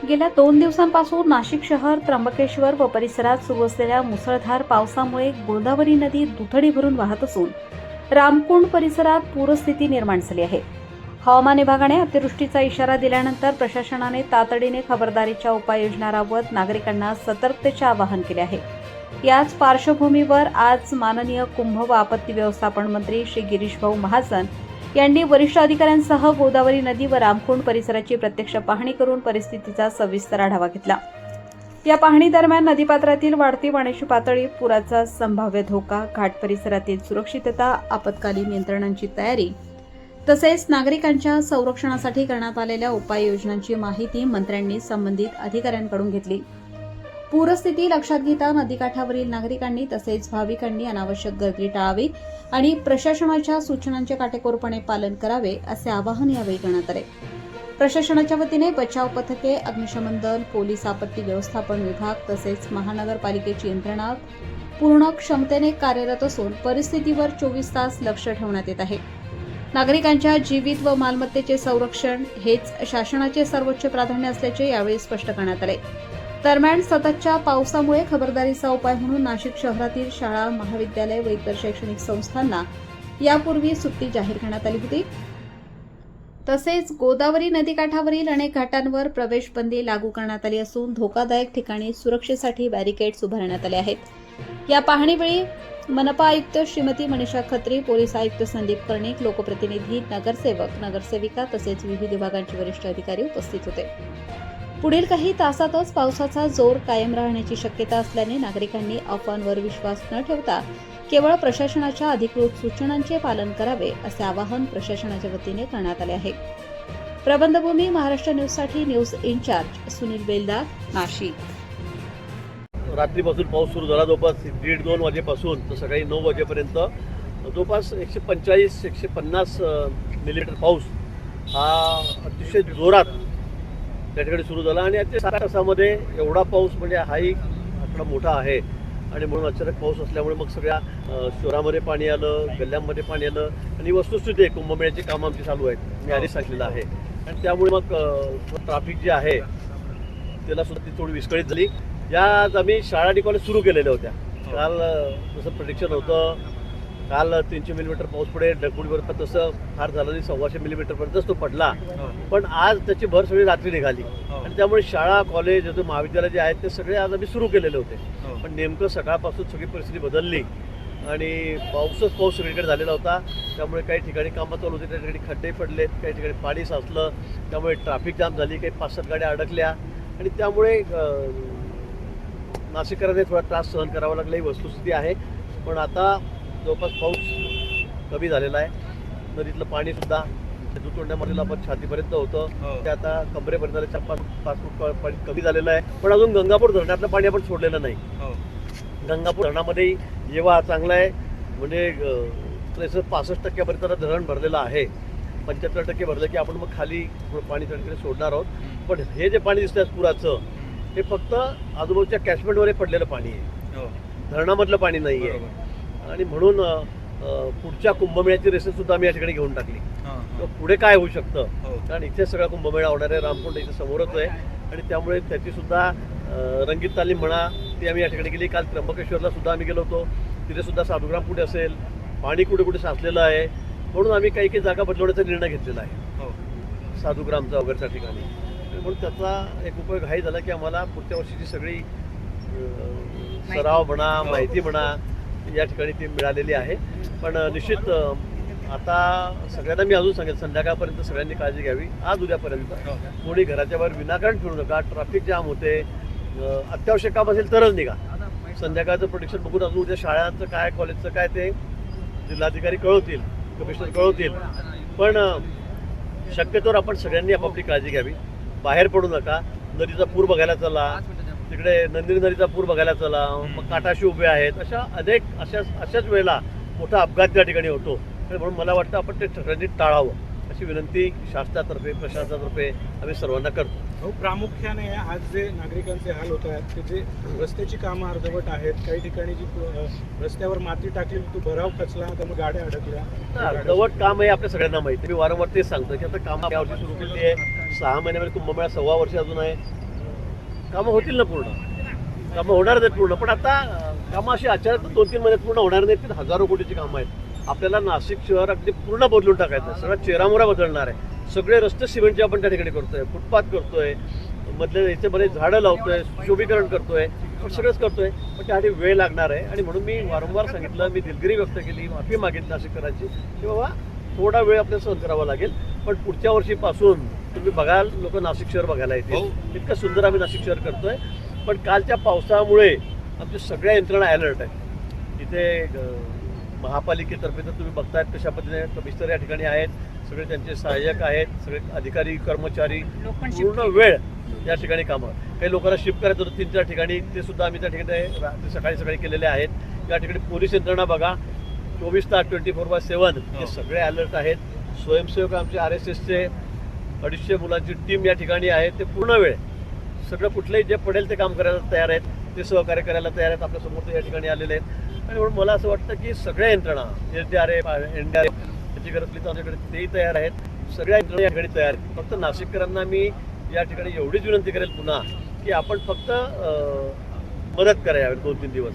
गेल्या 2 दिवसांपासून नाशिक शहर, त्र्यंबकेश्वर व परिसरात सुरू असलेल्या मुसळधार पावसामुळे गोदावरी नदी दुथडी भरून वाहत असून रामकुंड परिसरात पूरस्थिती निर्माण झाली आहे. हवामान विभागाने अतिवृष्टीचा इशारा दिल्यानंतर प्रशासनाने तातडीने खबरदारीच्या उपाययोजना राबवत नागरिकांना सतर्कतेचे आवाहन केले आहे. याच पार्श्वभूमीवर आज माननीय कुंभ व आपत्ती व्यवस्थापन मंत्री श्री गिरीश भाऊ महाजन यांनी वरिष्ठ अधिकाऱ्यांसह गोदावरी नदी व रामकुंड परिसराची प्रत्यक्ष पाहणी करून परिस्थितीचा सविस्तर आढावा घेतला. या पाहणी दरम्यान नदीपात्रातील वाढती पाण्याची पातळी, पुराचा संभाव्य धोका, घाट परिसरातील सुरक्षितता, आपत्कालीन यंत्रणांची तयारी तसेच नागरिकांच्या संरक्षणासाठी करण्यात आलेल्या उपाययोजनांची माहिती मंत्र्यांनी संबंधित अधिकाऱ्यांकडून घेतली. पूरस्थिती लक्षात घेता नदीकाठावरील नागरिकांनी तसेच भाविकांनी अनावश्यक गर्दी टाळावी आणि प्रशासनाच्या सूचनांचे काटेकोरपणे पालन करावे असे आवाहन यावेळी करण्यात आले. प्रशासनाच्या वतीने बचाव पथके, अग्निशमन दल, पोलीस आपत्ती व्यवस्थापन विभाग तसेच महानगरपालिकेची यंत्रणा पूर्ण क्षमतेने कार्यरत असून परिस्थितीवर 24 तास लक्ष ठेवण्यात येत आहे. नागरिकांच्या जीवित व मालमत्तेचे संरक्षण हेच शासनाचे सर्वोच्च प्राधान्य असल्याचे यावेळी स्पष्ट करण्यात आले. दरम्यान सततच्या पावसामुळे खबरदारीचा उपाय म्हणून नाशिक शहरातील शाळा, महाविद्यालय व इतर शैक्षणिक संस्थांना यापूर्वी सुट्टी जाहीर करण्यात आली होती. तसेच गोदावरी नदीकाठावरील अनेक घाटांवर प्रवेश बंदी लागू करण्यात आली असून धोकादायक ठिकाणी सुरक्षेसाठी बॅरिकेड्स उभारण्यात आले आहेत. या पाहणीवेळी मनपा आयुक्त श्रीमती मनीषा खत्री, पोलीस आयुक्त संदीप कर्णिक, लोकप्रतिनिधी, नगरसेवक, नगरसेविका तसेच विविध विभागांचे वरिष्ठ अधिकारी उपस्थित होते. पुढील काही तासातच पावसाचा जोर कायम राहण्याची शक्यता असल्याने नागरिकांनी अफवांवर विश्वास न ठेवता केवळ प्रशासनाच्या अधिकृत सूचनांचे पालन करावे असे आवाहन प्रशासनाच्या वतीने करण्यात आले आहे. प्रबंधभूमी महाराष्ट्र न्यूजसाठी न्यूज इन्चार्ज सुनील बेलदार, नाशिक. रात्रीपासून पाऊस सुरू झाला. जवळपास 1:30-2 वाजेपासून तर सकाळी 9 वाजेपर्यंत जवळपास 145-150 मिलीमीटर पाऊस हा अतिशय जोरात त्या ठिकाणी सुरू झाला आणि या 7 तासामध्ये एवढा पाऊस म्हणजे हाही आकडा मोठा आहे. आणि म्हणून अचानक पाऊस असल्यामुळे मग सगळ्या शहरामध्ये पाणी आलं, गल्ल्यांमध्ये पाणी आलं आणि वस्तुस्थिती आहे, कुंभमेळ्याची कामं आमची चालू आहेत, मी आधीच सांगितलेलं आहे. आणि त्यामुळे मग ट्रॅफिक जे आहे त्याला सुद्धा ती थोडी विस्कळीत झाली. या आज आम्ही शाळा आणि कॉलेज सुरू केलेल्या होत्या. काल जसं प्रेडिक्शन होतं, काल 300 मिलीमीटर पाऊस पडेल, डगफुटीवर पण तसं फार झालं नाही, 125 मिलीमीटरपर्यंतच तो पडला. पण आज त्याची भर सगळी रात्री निघाली आणि त्यामुळे शाळा, कॉलेज, महाविद्यालय जे आहेत ते सगळे आज आम्ही सुरू केलेले होते. पण नेमकं सकाळपासून सगळी परिस्थिती बदलली आणि पाऊस सगळीकडे झालेला होता. त्यामुळे काही ठिकाणी कामं चालू होती, त्या ठिकाणी खड्डे पडलेत, काही ठिकाणी पाणी साचलं, त्यामुळे ट्रॅफिक जाम झाली, काही 5-7 गाड्या अडकल्या आणि त्यामुळे नाशिककरांनी थोडा त्रास सहन करावा लागला. ही वस्तुस्थिती आहे. पण आता जवळपास पाऊस कमी झालेला आहे. नदीतलं पाणीसुद्धा दुतोंड्यामधील आपण छातीपर्यंत होतं, ते आता कमरेपर्यंत 4-5 फूट पाणी कमी झालेलं आहे. पण अजून गंगापूर धरणातलं पाणी आपण सोडलेलं नाही. गंगापूर धरणामध्ये येवा चांगला आहे, म्हणजे 65% धरण भरलेलं आहे. 75% भरलं की आपण मग खाली पाणी त्याकडे सोडणार आहोत. पण हे जे पाणी दिसतंय पुराचं, हे फक्त आजूबाजूच्या कॅचमेंटवर पडलेलं पाणी आहे, धरणामधलं पाणी नाही आहे. आणि म्हणून पुढच्या कुंभमेळ्याची रेसेसुद्धा आम्ही या ठिकाणी घेऊन टाकली. पुढे काय होऊ शकतं, कारण इथे सगळा कुंभमेळा होणार आहे, रामकुंड इथे समोरच आहे आणि त्यामुळे त्याचीसुद्धा रंगीत तालीम म्हणा ती आम्ही या ठिकाणी केली. काल त्र्यंबकेश्वरला सुद्धा आम्ही गेलो होतो, तिथे सुद्धा साधुग्राम कुठे असेल, पाणी कुठे कुठे साचलेलं आहे, म्हणून आम्ही काही जागा बदलवण्याचा निर्णय घेतलेला आहे साधुग्रामचा वगैरेच्या ठिकाणी. म्हणून त्याचा एक उपयोग हाही झाला की आम्हाला पुढच्या वर्षीची सगळी सराव म्हणा, माहिती म्हणा या ठिकाणी ती मिळालेली आहे. पण निश्चित आता सगळ्यांना मी अजून सांगेन, संध्याकाळपर्यंत सगळ्यांनी काळजी घ्यावी. आज उद्यापर्यंत कोणी घराच्या बाहेर विनाकारण फिरू नका. ट्रॅफिक जाम होते, अत्यावश्यक काम असेल तरच निघा. संध्याकाळचं प्रोटेक्शन बघून अजून उद्या शाळांचं काय, कॉलेजचं काय ते जिल्हाधिकारी कळवतील, कमिशनर कळवतील. पण शक्यतोवर आपण सगळ्यांनी आपापली काळजी घ्यावी. बाहेर पडू नका. नदीचा पूर बघायला चला, तिकडे नंदिनी नदीचा पूर बघायला चला, मग काटाशी उभे आहेत, अशाच वेळेला मोठा अपघात त्या ठिकाणी होतो. म्हणून मला वाटतं आपण ते सगळ्यांनी टाळावं अशी विनंती शासनातर्फे, प्रशासनातर्फे आम्ही सर्वांना करतो. प्रामुख्याने आज जे नागरिकांचे हाल होत आहेत ते जे रस्त्याची कामं अर्धवट आहेत, काही ठिकाणी जी रस्त्यावर माती टाकली तो भराव खचला, त्यामुळे गाड्या अडकल्या. अर्धवट काम आहे आपल्या सगळ्यांना माहिती. मी वारंवार तेच सांगतो की आता कामं यावर्षी सुरू केली आहे. 6 महिन्यामध्ये कुंभमेळा 1.25 वर्ष अजून आहे. कामं होतील ना पूर्ण, कामं होणार नाहीत पूर्ण, पण आता कामं अशी अचानक 2-3 महिन्यात पूर्ण होणार नाहीत. ती हजारो कोटीची कामं आहेत. आपल्याला नाशिक शहर अगदी पूर्ण बदलून टाकायचं आहे. सगळा चेहरामोहरा बदलणार आहे. सगळे रस्ते सिमेंटचे आपण त्या ठिकाणी करतोय, फुटपाथ करतोय, मधले याचे बरेच झाडं लावतोय, शोभीकरण करतोय, पण सगळंच करतोय, पण त्यासाठी वेळ लागणार आहे. आणि म्हणून मी वारंवार सांगितलं, मी दिलगिरी व्यक्त केली, माफी मागितली नाशिककरांची की बाबा थोडा वेळ आपल्याला सहन करावा लागेल, पण पुढच्या वर्षीपासून तुम्ही बघाल लोक नाशिक शहर बघायला येतील. इतकं सुंदर आम्ही नाशिक शहर करतोय. पण कालच्या पावसामुळे आमच्या सगळ्या यंत्रणा अलर्ट आहेत. इथे महापालिकेतर्फे तर तुम्ही बघतायत कशा पद्धतीने कमिशनर या ठिकाणी आहेत, सगळे त्यांचे सहाय्यक आहेत, सगळे अधिकारी कर्मचारी पूर्ण वेळ या ठिकाणी कामं. काही लोकांना शिफ्ट करायचं होतं 3-4 ठिकाणी, ते सुद्धा आम्ही त्या ठिकाणी रात्री सकाळी केलेले आहेत. या ठिकाणी पोलीस यंत्रणा बघा 24 तास 24/7 हे सगळे अलर्ट आहेत. स्वयंसेवक आमचे RSSचे 250 मुलांची टीम या ठिकाणी आहे. ते पूर्ण वेळ सगळं कुठलंही जे पडेल ते काम करायला तयार आहेत, ते सहकार्य करायला तयार आहेत. आपल्या समोर ते या ठिकाणी आलेले आहेत. आणि म्हणून मला असं वाटतं की सगळ्या यंत्रणा SDRF, NDRF त्याची गरज पडली तर आमच्याकडे तेही तयार आहेत. सगळ्या यंत्रणा या ठिकाणी तयार आहेत. फक्त नाशिककरांना मी या ठिकाणी एवढीच विनंती करेल पुन्हा की आपण फक्त मदत करा यावेळी 2-3 दिवस.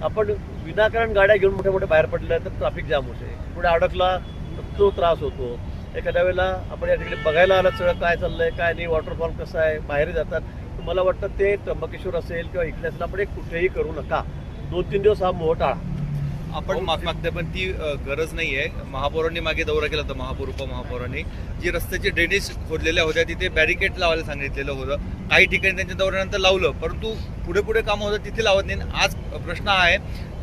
आपण विनाकारण गाड्या घेऊन मोठ्या बाहेर पडल्या तर ट्रॅफिक जाम होते, पुढे अडकला तर तो त्रास होतो. एखाद्या वेळेला आपण या ठिकाणी बघायला आलं सगळं काय चाललंय काय नाही, वॉटरफॉल कसं आहे, बाहेर जातात. तर मला वाटतं ते त्र्यंबकेश्वर असेल किंवा इकडे असेल आपण एक कुठेही करू नका. 2-3 दिवस हा मोह टाळा. आपण माफी मागते पण ती गरज नाही आहे. महापौरांनी मागे दौरा केला होता, महापौर उपमहापौरांनी जी रस्त्याचे ड्रेनेज खोदलेल्या होत्या तिथे बॅरिकेड लावायला सांगितलेलं होतं. काही ठिकाणी त्यांच्या दौऱ्यानंतर लावलं, परंतु पुढे कामं होतं तिथे लावत नाही. आज प्रश्न आहे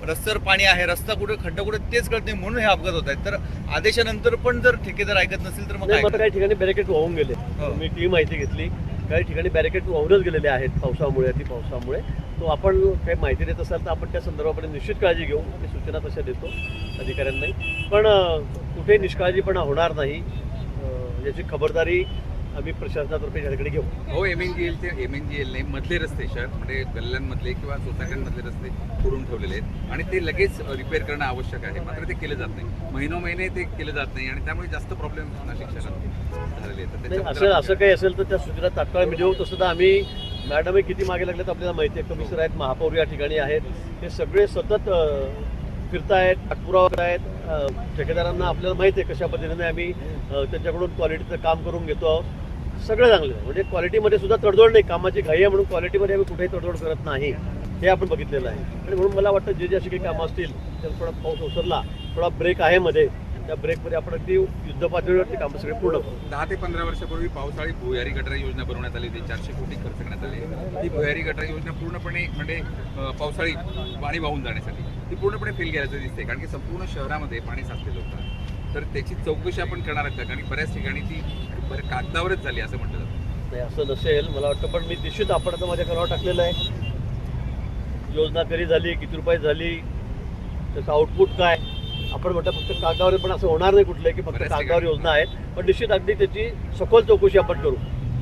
रस्त्यावर पाणी आहे, रस्ता कुठे खड्डा कुठे तेच कळत नाही, म्हणून हे अपघात होत आहेत. तर आदेशानंतर पण जर ठेकेदार ऐकत नसेल तर मग नाही, काय? काही ठिकाणी बॅरिकेड वाहून गेले. मी ती माहिती घेतली, काही ठिकाणी बॅरिकेड वाहूनच गेलेले आहेत पावसामुळे, अति पावसामुळे. तो आपण काही माहिती देत असाल तर आपण त्या संदर्भामध्ये निश्चित काळजी घेऊ. मी सूचना तशा देतो अधिकाऱ्यांनाही, पण कुठेही निष्काळजीपणा होणार नाही याची खबरदारी आम्ही प्रशासनातर्फे या ठिकाणी घेऊ. हो, MNGL मधले रस्ते शहर म्हणजे गल्ल्यांमधले किंवा सोसायट्यांमधले रस्ते करून ठेवलेले आहेत आणि ते लगेच रिपेअर करणं आवश्यक आहे. मात्र ते केलं जात नाही, महिने ते केलं जात नाही आणि त्यामुळे जास्त प्रॉब्लेम नाशिक शहरात झालेले आहेत. असं काही असेल तर त्या सूचना तात्काळ मी देऊ. तसं तर आम्ही मॅडमही किती मागे लागले तर आपल्याला माहिती आहे. कमिशनर आहेत, महापौर या ठिकाणी आहेत, हे सगळे सतत फिरतायत, पाठपुरावा करतायत. ठेकेदारांना आपल्याला माहिती आहे कशा पद्धतीने आम्ही त्यांच्याकडून क्वालिटीचं काम करून घेतो आहोत. सगळं चांगलं आहे, म्हणजे क्वालिटीमध्ये सुद्धा तडजोड नाही. कामाची घाई आहे म्हणून क्वालिटीमध्ये आम्ही कुठेही तडजोड करत नाही, हे आपण बघितलेलं आहे. आणि म्हणून मला वाटतं जे अशी काही कामं असतील त्याला थोडा पाऊस ओसरला, थोडा ब्रेक आहे मध्ये, त्या ब्रेकमध्ये आपण अगदी युद्ध पातळीवरती कामं सगळे पूर्ण करू. 10 ते 15 वर्षापूर्वी पावसाळी भुयारी गटार योजना बनवण्यात आली होती. 400 कोटी खर्च करण्यात आले. ती भुयारी गटार योजना पूर्णपणे म्हणजे पावसाळी पाणी वाहून जाण्यासाठी ती पूर्णपणे फेल गेल्याचं दिसते, कारण की संपूर्ण शहरामध्ये पाणी साचलेलं होतं. तर त्याची चौकशी आपण करणार आहोत, कारण बऱ्याच ठिकाणी ती कागदावरच झाली असं म्हटलं जातं. नाही असं नसेल मला वाटतं, पण मी निश्चित आपण आता माझ्या कानावर टाकलेलं आहे. योजना कधी झाली, किती रुपये झाली, त्याचं आउटपुट काय, आपण म्हणतो फक्त कागदावर. पण असं होणार नाही कुठलं की फक्त कागदावर योजना आहेत, पण निश्चित अगदी त्याची सखोल चौकशी आपण करू,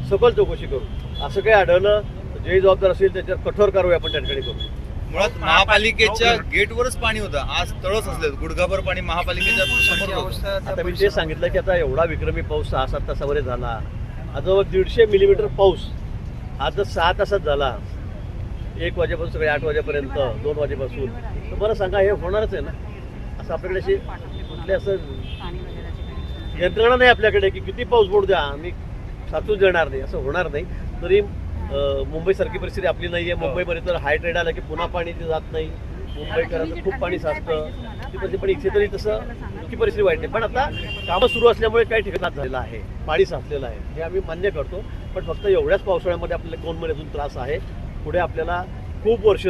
सखोल चौकशी करू. असं काही आढळलं जे जबाबदार असेल त्याच्यावर कठोर कारवाई आपण त्या ठिकाणी करू. मुळात महापालिकेच्या गेटवरच पाणी होतं, आज तळच असलं, गुडघाभर पाणी महापालिकेच्या समोर होतं. आता मी ते सांगितलं की आता एवढा विक्रमी पाऊस 6-7 तासामध्ये झाला. आता 150 मिलीमीटर पाऊस आज जर 6 तासात झाला, 1 वाजेपासून सगळे 8 वाजेपर्यंत, 2 वाजेपासून, तर मला सांगा हे होणारच आहे ना. असं आपल्याकडे अशी कुठले असं यंत्रणा नाही आपल्याकडे की किती पाऊस पडू द्या आम्ही साचून देणार नाही, असं होणार नाही. तरी मुंबईसारखी परिस्थिती आपली नाही आहे. मुंबईमध्ये तर हाय ट्रेड आला की पुन्हा पाणी ते जात नाही, मुंबईकरांचं खूप पाणी साचतं ती, पण इथे तरी तसं इतकी परिस्थिती वाईट नाही. पण आता कामं सुरू असल्यामुळे काही ठिकाणी झालेलं आहे, पाणी साचलेलं आहे, हे आम्ही मान्य करतो. पण फक्त एवढ्याच पावसाळ्यामध्ये आपल्याला 2 महिन्यातून त्रास आहे. पुढे आपल्याला खूप वर्ष,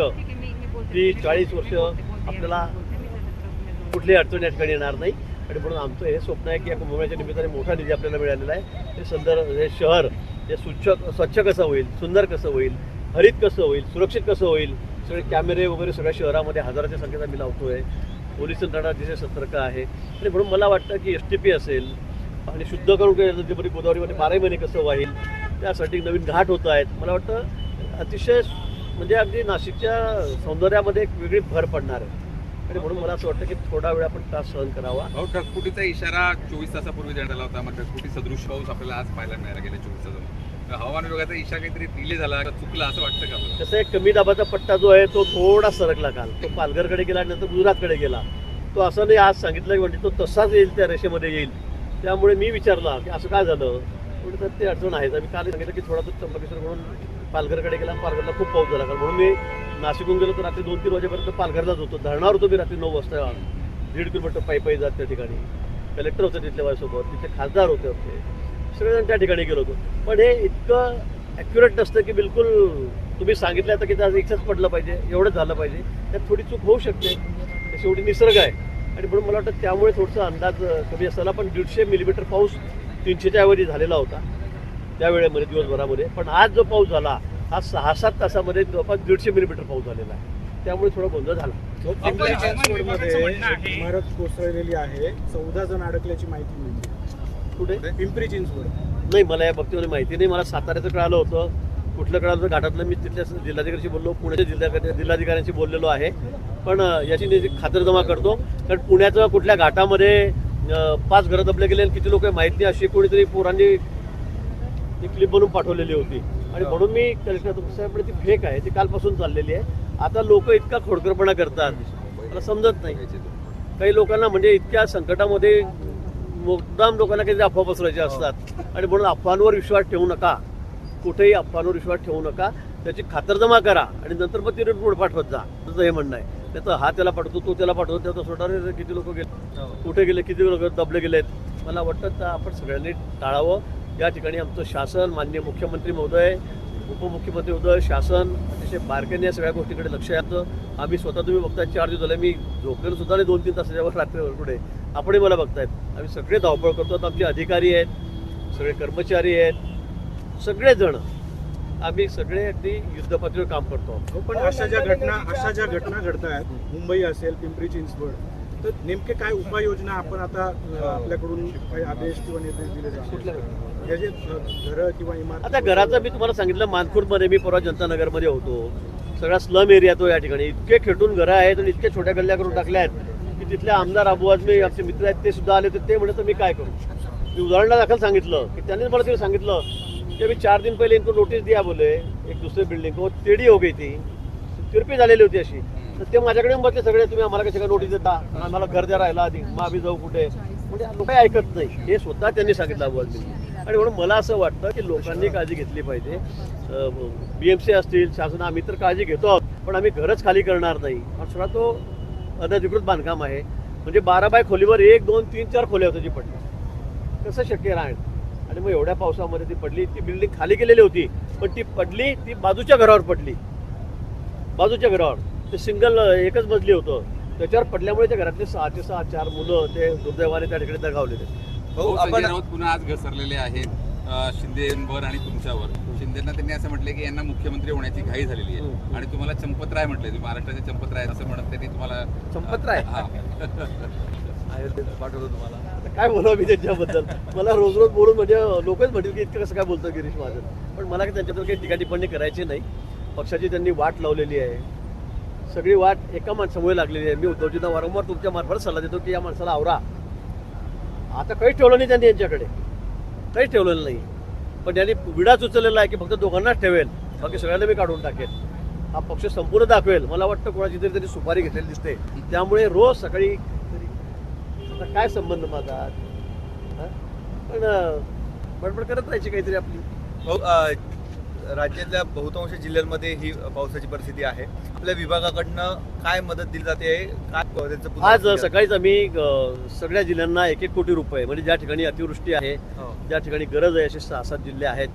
30-40 वर्ष आपल्याला कुठलीही अडचण या ठिकाणी येणार नाही. आणि म्हणून आमचं हे स्वप्न आहे की या कुंभमेळ्याच्या निमित्ताने मोठा निधी आपल्याला मिळालेला आहे. हे शहर हे स्वच्छ कसं होईल, सुंदर कसं होईल, हरित कसं होईल, सुरक्षित कसं होईल. सगळे कॅमेरे वगैरे सगळ्या शहरामध्ये हजाराच्या संख्येत आम्ही लावतोय. पोलीस यंत्रणा अतिशय सतर्क आहे. आणि म्हणून मला वाटतं की STP असेल आणि शुद्ध करून नदीमध्ये गोदावरीमध्ये 12 महिने कसं वाहील, त्यासाठी नवीन घाट होत आहेत. मला वाटतं अतिशय म्हणजे अगदी नाशिकच्या सौंदर्यामध्ये एक वेगळी भर पडणार आहे. आणि म्हणून मला असं वाटतं की थोडा वेळ आपण त्रास सहन करावा. ढगफुटीचा इशारा 24 तासापूर्वी देण्यात आला होता, मग ढगफुटी सदृश पाऊस आपल्याला आज पाहायला मिळाला गेल्या 24 तासात. हवामान विभागाचा इशारा काहीतरी डिले झाला का चुकला असं वाटतं का आपल्याला? कसं एक कमी दाबाचा पट्टा जो आहे तो थोडा सरकला काल, तो पालघरकडे गेला नंतर गुजरातकडे गेला. तो असं नाही आज सांगितलं की म्हणजे तो तसाच येईल, त्या रेषेमध्ये येईल. त्यामुळे मी विचारला की असं काय झालं, म्हणजे तर ते अडचण आहे. मी काल सांगितलं की थोडा तो त्र्यंबकेश्वर म्हणून पालघरकडे गेला, पालघरला खूप पाऊस झाला. कारण म्हणून मी नाशिकहून गेलो तर रात्री 2-3 वाजेपर्यंत पालघरलाच होतो. धरणार होतो मी रात्री 9 वाजता 1.5 किलोमीटर पायी जात त्या ठिकाणी. कलेक्टर होते तिथल्या माझ्यासोबत, तिथे खासदार होते आपले, सगळेजण त्या ठिकाणी गेलो होतो. पण हे इतकं ॲक्युरेट नसतं की बिलकुल तुम्ही सांगितलं तर की त्याचं एकच पडलं पाहिजे, एवढंच झालं पाहिजे. त्यात थोडी चूक होऊ शकते, शेवटी निसर्ग आहे. आणि म्हणून मला वाटतं त्यामुळे थोडंसं अंदाज कमी असायला. पण 150 मिलीमीटर पाऊस 300च्या ऐवजी झालेला होता त्यावेळेमध्ये दिवसभरामध्ये. पण आज जो पाऊस झाला हा 6-7 तासामध्ये जवळपास 150 मिलीमीटर पाऊस झालेला आहे. त्यामुळे थोडा गोंधळ झाला. पिंपरी चिंचवडमध्ये इमारत कोसळलेली आहे, 14 जण अडकल्याची माहिती मिळते. कुठे? पिंपरी चिंचवड. नाही, मला या बाबतीमध्ये माहिती नाही. मला साताऱ्याचं कळालं होतं. कुठलं कळालं होतं घाटातलं, मी तिथल्या जिल्हाधिकाऱ्यांशी बोललो, पुण्याच्या जिल्हाधिकाऱ्यांशी बोललेलो आहे. पण याची खातरजमा करतो. कारण पुण्याचं कुठल्या घाटामध्ये 5 घरं दबले गेले आणि किती लोक माहीत नाही अशी कोणीतरी पोरांनी ती क्लिप बनवून पाठवलेली होती. आणि म्हणून मी कलेक्टर साहेब ती फेक आहे, ती कालपासून चाललेली आहे. आता लोक इतका खोडकरपणा करतात, मला समजत नाही. काही लोकांना म्हणजे इतक्या संकटामध्ये मुद्दाम लोकांना काही अफवा पसरायच्या असतात. आणि म्हणून अफवांवर विश्वास ठेवू नका, कुठेही अफवांवर विश्वास ठेवू नका. त्याची खातरजमा करा आणि नंतर मग ती रिपोर्ट पाठवत जा, त्याचं हे म्हणणं आहे. त्याचं हा त्याला पाठवतो, तो त्याला पाठवतो, त्याचा सोडारे किती लोक गेले, कुठे गेले, किती लोक दबले गेलेत. मला वाटतं तर आपण सगळ्यांनी टाळावं. या ठिकाणी आमचं शासन, माननीय मुख्यमंत्री महोदय, उपमुख्यमंत्री महोदय, शासन अतिशय बारकाईने या सगळ्या गोष्टीकडे लक्ष द्यायचं. आम्ही स्वतः तुम्ही बघताय 4 दिवस झाले मी झोपलेलो सुद्धा नाही 2-3 तासाच्यावर रात्रीवर कुठे. आपणही मला बघतायत. आम्ही सगळे धावपळ करतो. आमचे अधिकारी आहेत, सगळे कर्मचारी आहेत, सगळेजण आम्ही सगळे अगदी युद्धपातळीवर काम करतो. पण अशा ज्या घटना घडत आहेत, मुंबई असेल, पिंपरी चिंचवड, तर नेमके काय उपाययोजना आपण आता आपल्याकडून काही आदेश किंवा निर्देश दिले जातात? हे जे घरं किंवा इमारत. आता घराचं मी तुम्हाला सांगितलं, मानखुर्दमध्ये मी परवा जनता नगरमध्ये होतो. सगळा स्लम एरिया तो या ठिकाणी. इतके खेटून घरं आहेत आणि इतक्या छोट्या गल्ल्या करून टाकल्या आहेत की तिथले आमदार अबू आझमी आमचे मित्र आहेत ते सुद्धा आले. तर ते म्हणत मी काय करू. मी उदाहरणादाखल सांगितलं की त्यांनीच मला ते सांगितलं कि अभी 4 दिन पहले इनको नोटिस दिया बोले एक दूसरे बिल्डिंग को, टेढ़ी हो गई थी, तिरपी झालेली होती अशी. तर ते माझ्याकडे बसले सगळे, तुम्ही आम्हाला कशा नोटीस देता, आम्हाला घर द्या राहिला आधी, मग आम्ही जाऊ कुठे. म्हणजे लोक ऐकत नाही, हे स्वतः त्यांनी सांगितलं अबू आझमी. आणि म्हणून मला असं वाटतं की लोकांनी काळजी घेतली पाहिजे. BMC असतील, शासन, आम्ही तर काळजी घेतो आहोत, पण आम्ही घरच खाली करणार नाही. सगळा तो अनधिकृत बांधकाम आहे. म्हणजे 12 बाय खोलीवर 1, 2, 3, 4 खोल्या होत्या जी पडली. कसं शक्य राहील. आणि मग एवढ्या पावसामध्ये ती पडली. ती बिल्डिंग खाली केलेली होती, पण ती पडली, ती बाजूच्या घरावर पडली. बाजूच्या घरावर ते सिंगल एकच मजली होतं, त्याच्यावर पडल्यामुळे त्या घरातले 6चे 6 4 मुलं ते दुर्दैवाने त्या ठिकाणी दगावलेले. भाऊ, संजय राऊत पुन्हा आज घसरलेले आहेत शिंदेवर आणि तुमच्यावर. शिंदेना त्यांनी असं म्हटलं की यांना मुख्यमंत्री होण्याची घाई झालेली आहे आणि तुम्हाला चंपतराय म्हटले, तुम्ही महाराष्ट्राचे चंपतराय असं म्हणत त्यांनी तुम्हाला. चंपतराय पाठवलं तुम्हाला. आता काय बोलावं मी त्यांच्याबद्दल. मला रोज बोलून म्हणजे लोकच म्हणतील की इतकं कसं काय बोलतं गिरीश महाजन. पण मला त्यांच्याबद्दल काही टीका टिप्पणी करायची नाही. पक्षाची त्यांनी वाट लावलेली आहे. सगळी वाट एका माणसामुळे लागलेली आहे. मी उद्धवजींना वारंवार तुमच्या मार्फत सल्ला देतो की या माणसाला आवरा. आता काहीच ठेवलं नाही त्यांनी यांच्याकडे, काहीच ठेवलेलं नाही. पण त्यांनी विडाच उचललेला आहे की फक्त दोघांनाच ठेवेल, बाकी सगळ्यांना मी काढून टाकेल. हा पक्ष संपूर्ण दाखवेल. मला वाटतं कोणाची तरी त्यांनी सुपारी घेतलेली दिसते. त्यामुळे रोज सकाळी आता काय संबंध माझा, पण बडबड करत राहायची काहीतरी आपली. भाऊ, राज्यातल्या बहुतांश जिल्ह्यांमध्ये ही पावसाची परिस्थिती आहे. आपल्या विभागाकडनं काय मदत दिली जाते, काय त्यांचं आज सकाळीच आम्ही सगळ्या जिल्ह्यांना 1-1 कोटी रुपये, म्हणजे ज्या ठिकाणी अतिवृष्टी आहे, ज्या ठिकाणी गरज आहे, असे 6-7 जिल्हे आहेत.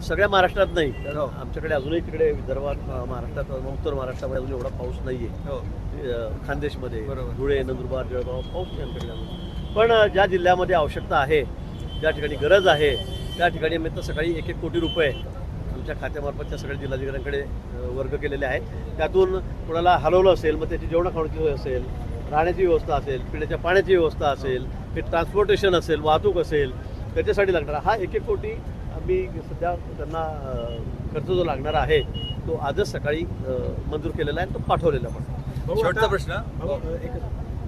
सगळ्या महाराष्ट्रात नाही, कारण आमच्याकडे अजूनही तिकडे विदर्भात, महाराष्ट्रात, उत्तर महाराष्ट्रामध्ये अजून एवढा पाऊस नाही आहे. खानदेशमध्ये, धुळे, नंदुरबार, जळगाव पाऊस नाही आमच्याकडे अजून. पण ज्या जिल्ह्यामध्ये आवश्यकता आहे, ज्या ठिकाणी गरज आहे, त्या ठिकाणी आम्ही तर सकाळी 1-1 कोटी रुपये आमच्या खात्यामार्फत त्या सगळ्या जिल्हाधिकाऱ्यांकडे वर्ग केलेले आहेत. त्यातून कोणाला हलवलं असेल, मग त्याची जेवणाखाण्याची सोय असेल, राहण्याची व्यवस्था असेल, पिण्याच्या पाण्याची व्यवस्था असेल, हे ट्रान्सपोर्टेशन असेल, वाहतूक असेल, त्याच्यासाठी लागणारा हा 1-1 कोटी आम्ही सध्या त्यांना खर्च जो लागणारा आहे तो आजच सकाळी मंजूर केलेला आहे, तो पाठवलेला. पण शेवटचा प्रश्न,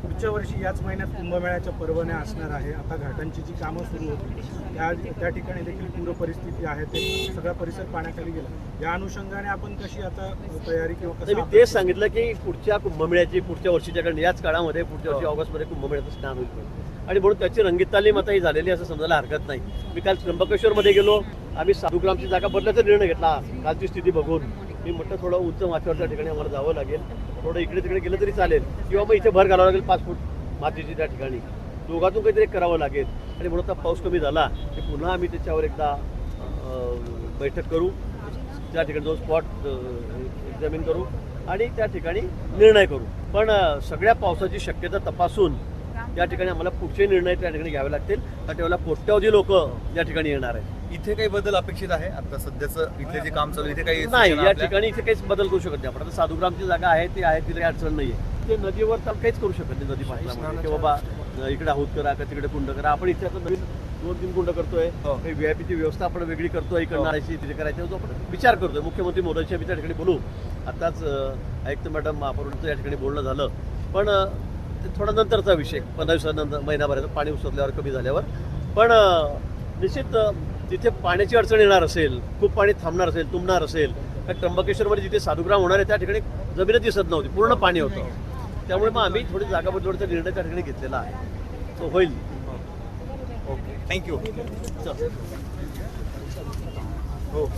पुढच्या वर्षी याच महिन्यात कुंभमेळ्याच्या परवान्या असणार आहे. आता घाटांची जी कामं सुरू होती त्या ठिकाणी देखील पूर परिस्थिती आहे, ते सगळा परिसर पाण्याखाली गेला. या अनुषंगाने आपण कशी आता तयारी किंवा तर मी कसं तेच सांगितलं की पुढच्या कुंभमेळ्याची पुढच्या वर्षीच्याकडे याच काळामध्ये पुढच्या वर्षी ऑगस्टमध्ये कुंभमेळ्याचं स्नान होईल आणि म्हणून त्याची रंगीत तालीम आता ही झालेली असं समजायला हरकत नाही. मी काल त्र्यंबकेश्वरमध्ये गेलो, आम्ही साधुग्रामची जागा बदलायचा निर्णय घेतला कालची स्थिती बघून. मी म्हटलं थोडं उंच माथ्यावरच्या ठिकाणी आम्हाला जावं लागेल, थोडं इकडे तिकडे गेलं तरी चालेल किंवा मग इथे भर घालावं लागेल 5 फूट मातीची त्या ठिकाणी, दोघातून काहीतरी करावं लागेल. आणि म्हणून आता पाऊस कमी झाला की पुन्हा आम्ही त्याच्यावर एकदा बैठक करू, त्या ठिकाणी जाऊन स्पॉट एक्झामिन करू आणि त्या ठिकाणी निर्णय करू. पण सगळ्या पावसाची शक्यता तपासून या ठिकाणी आम्हाला पुढचे निर्णय त्या ठिकाणी घ्यावे लागतील. कारण त्यावेळेला कोट्यावधी लोक या ठिकाणी येणार आहेत. इथे काही बदल अपेक्षित आहे आता सध्याचं इथे जे काम चालू आहे, इथे काही नाही, सूचना या आपल्या- ठिकाणी इथे काहीच बदल करू शकत नाही आपण. आता साधुग्रामची जागा आहे ती आहे, तिला काही अडचण नाही आहे. ते नदीवर तर काहीच करू शकत नाही नदी पाटलामध्ये की बाबा इकडे आहोत करा का तिकडे कुंड करा. आपण इथे आता नवीन 2-3 कुंड करतोय, काही व्हीआयपीची व्यवस्था आपण वेगळी करतोय, इकडे आणायची तिथे करायची, जो आपण विचार करतोय. मुख्यमंत्री मोदींशी आम्ही त्या ठिकाणी बोलू. आताच आयुक्त मॅडम महापौरांचं या ठिकाणी बोलणं झालं, पण ते थोडा नंतरचा विषय, 15 दिवसानंतर, महिनाभराचं पाणी उसरल्यावर, कमी झाल्यावर. पण निश्चित तिथे पाण्याची अडचण येणार असेल, खूप पाणी थांबणार असेल, तुंबणार असेल, कारण त्र्यंबकेश्वरमध्ये जिथे साधुग्राम होणार आहे त्या ठिकाणी जमीनच दिसत नव्हती, पूर्ण पाणी होतं. त्यामुळे मग आम्ही थोडी जागा बदलण्याचा निर्णय त्या ठिकाणी घेतलेला आहे, तो होईल. Okay, thank you. हो.